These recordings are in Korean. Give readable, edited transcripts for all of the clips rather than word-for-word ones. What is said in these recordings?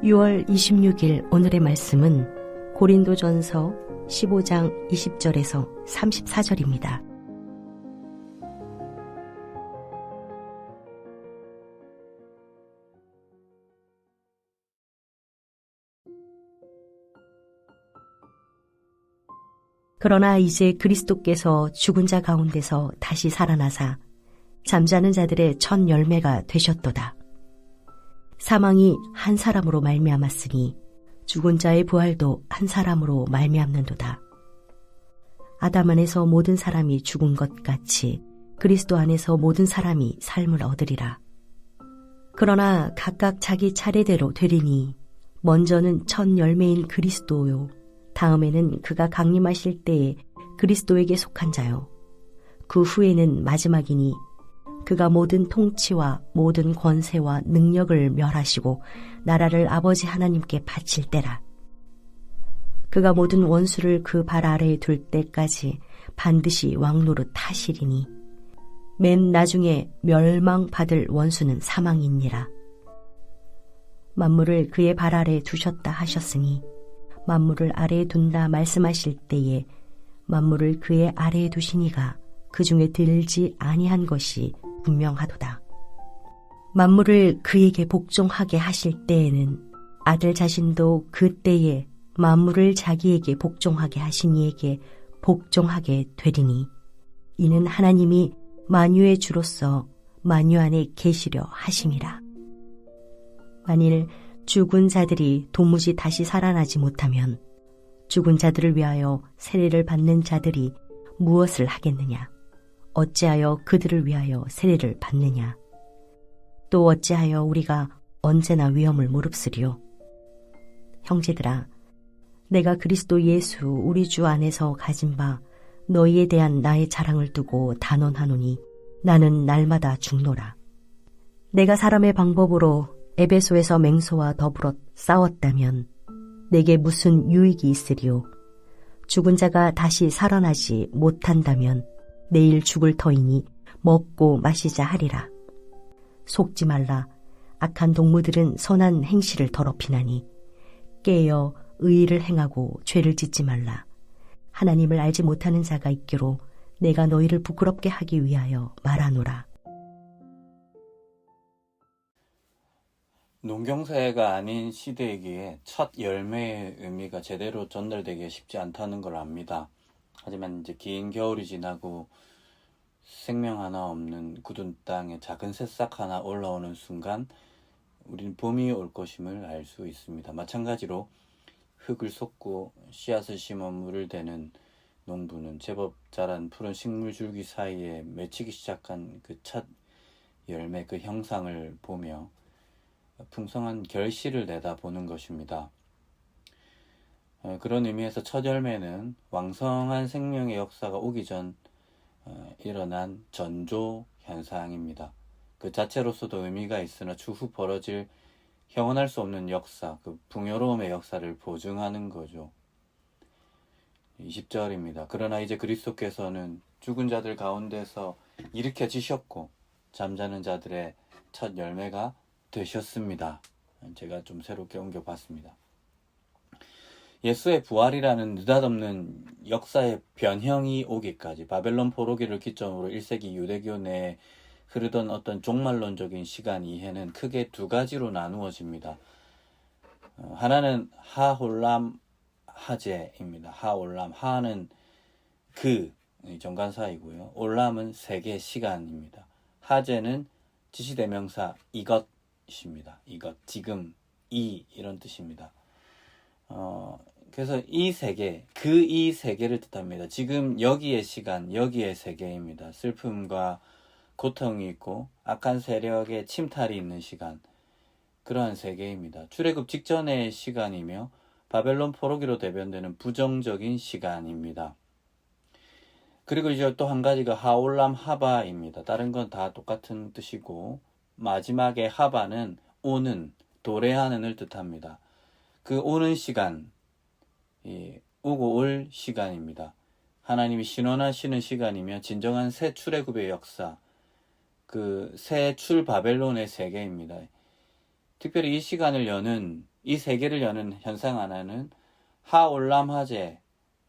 6월 26일 오늘의 말씀은 고린도전서 15장 20절에서 34절입니다. 그러나 이제 그리스도께서 죽은 자 가운데서 다시 살아나사 잠자는 자들의 첫 열매가 되셨도다. 사망이 한 사람으로 말미암았으니 죽은 자의 부활도 한 사람으로 말미암는도다. 아담 안에서 모든 사람이 죽은 것 같이 그리스도 안에서 모든 사람이 삶을 얻으리라. 그러나 각각 자기 차례대로 되리니 먼저는 첫 열매인 그리스도요, 다음에는 그가 강림하실 때에 그리스도에게 속한 자요, 그 후에는 마지막이니 그가 모든 통치와 모든 권세와 능력을 멸하시고 나라를 아버지 하나님께 바칠 때라. 그가 모든 원수를 그 발 아래에 둘 때까지 반드시 왕노릇 하시리니 맨 나중에 멸망받을 원수는 사망이니라. 만물을 그의 발 아래에 두셨다 하셨으니 만물을 아래에 둔다 말씀하실 때에 만물을 그의 아래에 두시니가 그 중에 들지 아니한 것이 분명하도다. 만물을 그에게 복종하게 하실 때에는 아들 자신도 그 때에 만물을 자기에게 복종하게 하신 이에게 복종하게 되리니 이는 하나님이 만유의 주로서 만유 안에 계시려 하심이라. 만일 죽은 자들이 도무지 다시 살아나지 못하면 죽은 자들을 위하여 세례를 받는 자들이 무엇을 하겠느냐? 어찌하여 그들을 위하여 세례를 받느냐? 또 어찌하여 우리가 언제나 위험을 무릅쓰리요? 형제들아, 내가 그리스도 예수 우리 주 안에서 가진 바 너희에 대한 나의 자랑을 두고 단언하노니 나는 날마다 죽노라. 내가 사람의 방법으로 에베소에서 맹소와 더불어 싸웠다면 내게 무슨 유익이 있으리요? 죽은 자가 다시 살아나지 못한다면 내일 죽을 터이니 먹고 마시자 하리라. 속지 말라. 악한 동무들은 선한 행실을 더럽히나니 깨어 의의를 행하고 죄를 짓지 말라. 하나님을 알지 못하는 자가 있기로 내가 너희를 부끄럽게 하기 위하여 말하노라. 농경사회가 아닌 시대이기에 첫 열매의 의미가 제대로 전달되기 쉽지 않다는 걸 압니다. 하지만 이제 긴 겨울이 지나고 생명 하나 없는 굳은 땅에 작은 새싹 하나 올라오는 순간 우리는 봄이 올 것임을 알 수 있습니다. 마찬가지로 흙을 쏟고 씨앗을 심어 물을 대는 농부는 제법 자란 푸른 식물줄기 사이에 맺히기 시작한 그 첫 열매, 그 형상을 보며 풍성한 결실을 내다보는 것입니다. 그런 의미에서 첫 열매는 왕성한 생명의 역사가 오기 전 일어난 전조 현상입니다. 그 자체로서도 의미가 있으나 추후 벌어질 형언할 수 없는 역사, 그 풍요로움의 역사를 보증하는 거죠. 20절입니다. 그러나 이제 그리스도께서는 죽은 자들 가운데서 일으켜지셨고 잠자는 자들의 첫 열매가 되셨습니다. 제가 좀 새롭게 옮겨봤습니다. 예수의 부활이라는 느닷없는 역사의 변형이 오기까지 바벨론 포로기를 기점으로 1세기 유대교 내에 흐르던 어떤 종말론적인 시간 이해는 크게 두 가지로 나누어집니다. 하나는 하홀람 하제입니다. 하올람, 하는 그 정관사이고요. 올람은 세계 시간입니다. 하제는 지시대명사 이것입니다. 이것, 지금, 이런 뜻입니다. 그래서 이 세계, 이 세계를 뜻합니다. 지금 여기의 시간, 여기의 세계입니다. 슬픔과 고통이 있고 악한 세력의 침탈이 있는 시간, 그러한 세계입니다. 출애굽 직전의 시간이며 바벨론 포로기로 대변되는 부정적인 시간입니다. 그리고 이제 또 한 가지가 하올람 하바입니다. 다른 건 다 똑같은 뜻이고 마지막에 하바는 오는, 도래하는을 뜻합니다. 그 오는 시간, 오고 올 시간입니다. 하나님이 신원하시는 시간이며 진정한 새 출애굽의 역사, 그 새 출 바벨론의 세계입니다. 특별히 이 시간을 여는 이 세계를 여는 현상 하나는 하올람 화재,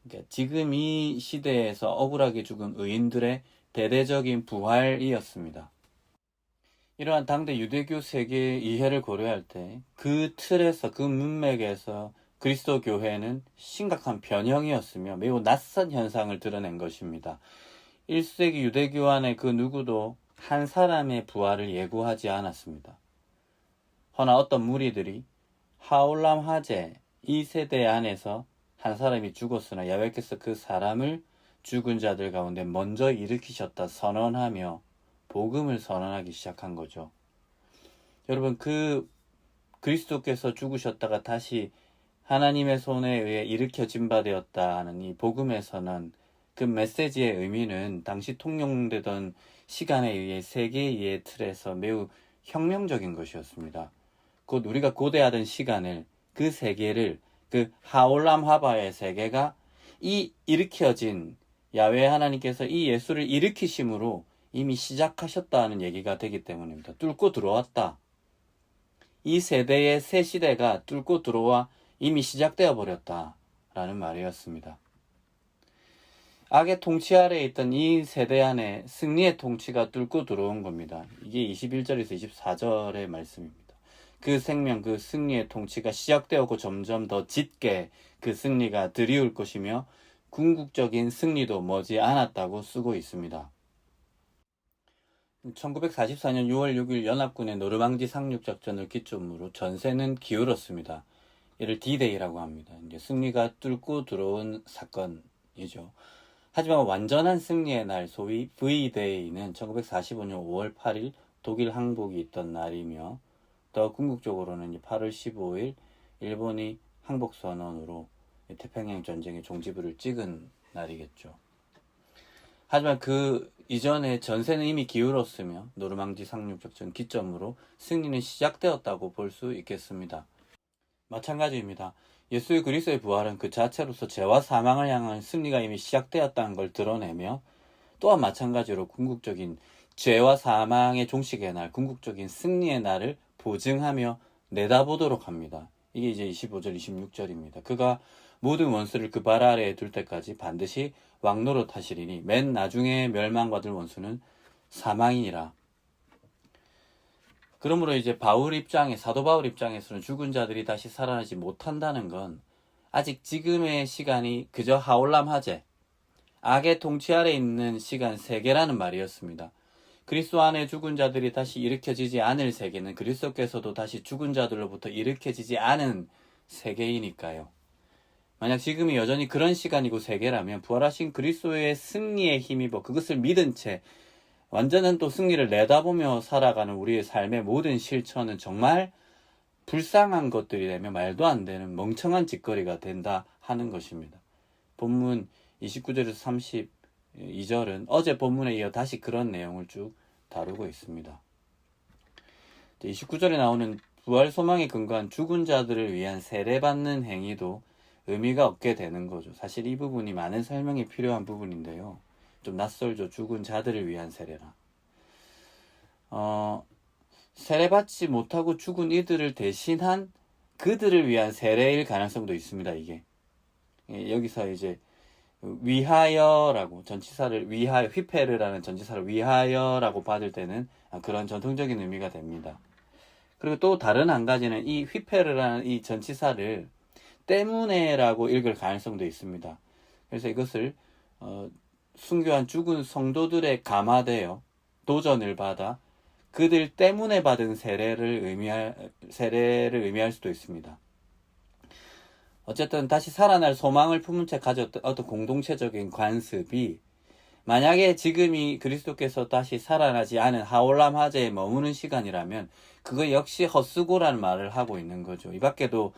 그러니까 지금 이 시대에서 억울하게 죽은 의인들의 대대적인 부활이었습니다. 이러한 당대 유대교 세계의 이해를 고려할 때 그 틀에서, 그 문맥에서 그리스도 교회는 심각한 변형이었으며 매우 낯선 현상을 드러낸 것입니다. 1세기 유대교 안에 그 누구도 한 사람의 부활을 예고하지 않았습니다. 허나 어떤 무리들이 하올람 화재, 이 세대 안에서 한 사람이 죽었으나 야훼께서 그 사람을 죽은 자들 가운데 먼저 일으키셨다 선언하며 복음을 선언하기 시작한 거죠. 여러분, 그 그리스도께서 죽으셨다가 다시 하나님의 손에 의해 일으켜진 바 되었다 하는 이 복음의 선언, 그 메시지의 의미는 당시 통용되던 시간에 의해 세계의 틀에서 매우 혁명적인 것이었습니다. 곧 우리가 고대하던 시간을, 그 세계를, 그 하올람 화바의 세계가 이 일으켜진 야훼 하나님께서 이 예수를 일으키심으로 이미 시작하셨다는 얘기가 되기 때문입니다. 뚫고 들어왔다. 이 세대의 새 시대가 뚫고 들어와 이미 시작되어 버렸다 라는 말이었습니다. 악의 통치 아래에 있던 이 세대 안에 승리의 통치가 뚫고 들어온 겁니다. 이게 21절에서 24절의 말씀입니다. 그 생명, 그 승리의 통치가 시작되었고 점점 더 짙게 그 승리가 드리울 것이며 궁극적인 승리도 머지 않았다고 쓰고 있습니다. 1944년 6월 6일 연합군의 노르망디 상륙작전을 기점으로 전세는 기울었습니다. 이를 D-Day라고 합니다. 이제 승리가 뚫고 들어온 사건이죠. 하지만 완전한 승리의 날, 소위 V-Day는 1945년 5월 8일 독일 항복이 있던 날이며, 더 궁극적으로는 8월 15일 일본이 항복선언으로 태평양 전쟁의 종지부를 찍은 날이겠죠. 하지만 그 이전에 전세는 이미 기울었으며 노르망디 상륙작전 기점으로 승리는 시작되었다고 볼 수 있겠습니다. 마찬가지입니다. 예수의 그리스도의 부활은 그 자체로서 죄와 사망을 향한 승리가 이미 시작되었다는 걸 드러내며, 또한 마찬가지로 궁극적인 죄와 사망의 종식의 날, 궁극적인 승리의 날을 보증하며 내다보도록 합니다. 이게 이제 25절, 26절입니다. 그가 모든 원수를 그 발 아래에 둘 때까지 반드시 왕노릇 하시리니 맨 나중에 멸망받을 원수는 사망이니라. 그러므로 이제 사도 바울 입장에서는 죽은 자들이 다시 살아나지 못한다는 건 아직 지금의 시간이 그저 하올람 화재, 악의 통치 아래 있는 시간 세계라는 말이었습니다. 그리스도 안에 죽은 자들이 다시 일으켜지지 않을 세계는 그리스도께서도 다시 죽은 자들로부터 일으켜지지 않은 세계이니까요. 만약 지금이 여전히 그런 시간이고 세계라면 부활하신 그리스도의 승리에 힘입어 그것을 믿은 채 완전한 또 승리를 내다보며 살아가는 우리의 삶의 모든 실천은 정말 불쌍한 것들이 되며 말도 안 되는 멍청한 짓거리가 된다 하는 것입니다. 본문 29절에서 32절은 어제 본문에 이어 다시 그런 내용을 쭉 다루고 있습니다. 29절에 나오는 부활 소망에 근거한 죽은 자들을 위한 세례받는 행위도 의미가 없게 되는 거죠. 사실 이 부분이 많은 설명이 필요한 부분인데요. 좀 낯설죠. 죽은 자들을 위한 세례라. 세례받지 못하고 죽은 이들을 대신한 그들을 위한 세례일 가능성도 있습니다. 이게 여기서 이제 위하여라고 전치사를 위하여, 휘페르라는 전치사를 위하여라고 받을 때는 그런 전통적인 의미가 됩니다. 그리고 또 다른 한 가지는 이 휘페르라는 이 전치사를 때문에라고 읽을 가능성도 있습니다. 그래서 이것을 순교한 죽은 성도들의 감화되어 도전을 받아 그들 때문에 받은 세례를 의미할 수도 있습니다. 어쨌든 다시 살아날 소망을 품은 채 가졌던 어떤 공동체적인 관습이 만약에 지금이 그리스도께서 다시 살아나지 않은 하올람 화재에 머무는 시간이라면 그거 역시 헛수고라는 말을 하고 있는 거죠. 이 밖에도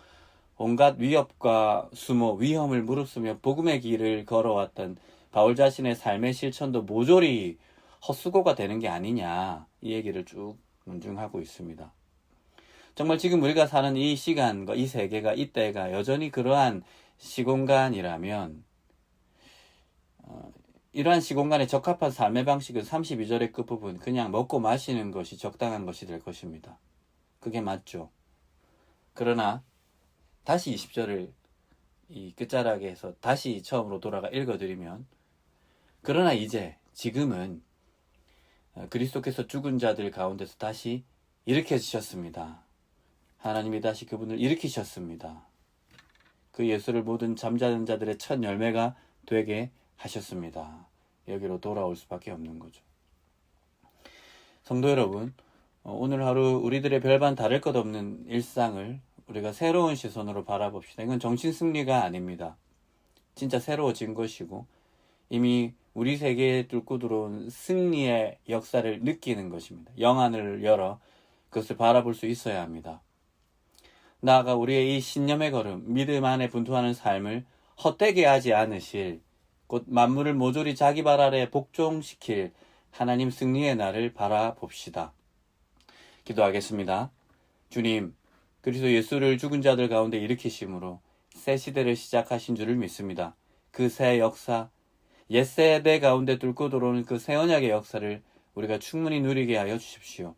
온갖 위협과 수모, 위험을 무릅쓰며 복음의 길을 걸어왔던 바울 자신의 삶의 실천도 모조리 헛수고가 되는 게 아니냐, 이 얘기를 쭉 논증하고 있습니다. 정말 지금 우리가 사는 이 시간과 이 세계가, 이 때가 여전히 그러한 시공간이라면 이러한 시공간에 적합한 삶의 방식은 32절의 끝부분 그냥 먹고 마시는 것이 적당한 것이 될 것입니다. 그게 맞죠. 그러나 다시 20절을 이 끝자락에 해서 다시 처음으로 돌아가 읽어드리면, 그러나 이제 지금은 그리스도께서 죽은 자들 가운데서 다시 일으켜지셨습니다. 하나님이 다시 그분을 일으키셨습니다. 그 예수를 모든 잠자는 자들의 첫 열매가 되게 하셨습니다. 여기로 돌아올 수밖에 없는 거죠. 성도 여러분, 오늘 하루 우리들의 별반 다를 것 없는 일상을 우리가 새로운 시선으로 바라봅시다. 이건 정신 승리가 아닙니다. 진짜 새로워진 것이고 이미 우리 세계에 뚫고 들어온 승리의 역사를 느끼는 것입니다. 영안을 열어 그것을 바라볼 수 있어야 합니다. 나아가 우리의 이 신념의 걸음, 믿음 안에 분투하는 삶을 헛되게 하지 않으실, 곧 만물을 모조리 자기 발 아래 복종시킬 하나님 승리의 날을 바라봅시다. 기도하겠습니다. 주님, 그리스도 예수를 죽은 자들 가운데 일으키심으로 새 시대를 시작하신 줄을 믿습니다. 그 새 역사, 옛 세대 가운데 뚫고 들어오는 그 새 언약의 역사를 우리가 충분히 누리게 하여 주십시오.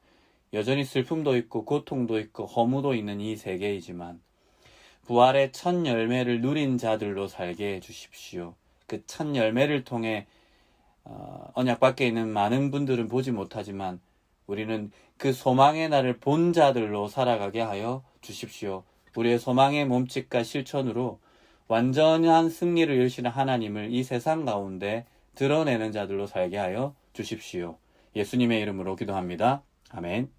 여전히 슬픔도 있고 고통도 있고 허무도 있는 이 세계이지만 부활의 첫 열매를 누린 자들로 살게 해주십시오. 그 첫 열매를 통해 언약 밖에 있는 많은 분들은 보지 못하지만 우리는 그 소망의 날을 본 자들로 살아가게 하여 주십시오. 우리의 소망의 몸짓과 실천으로 완전한 승리를 이루시는 하나님을 이 세상 가운데 드러내는 자들로 살게 하여 주십시오. 예수님의 이름으로 기도합니다. 아멘.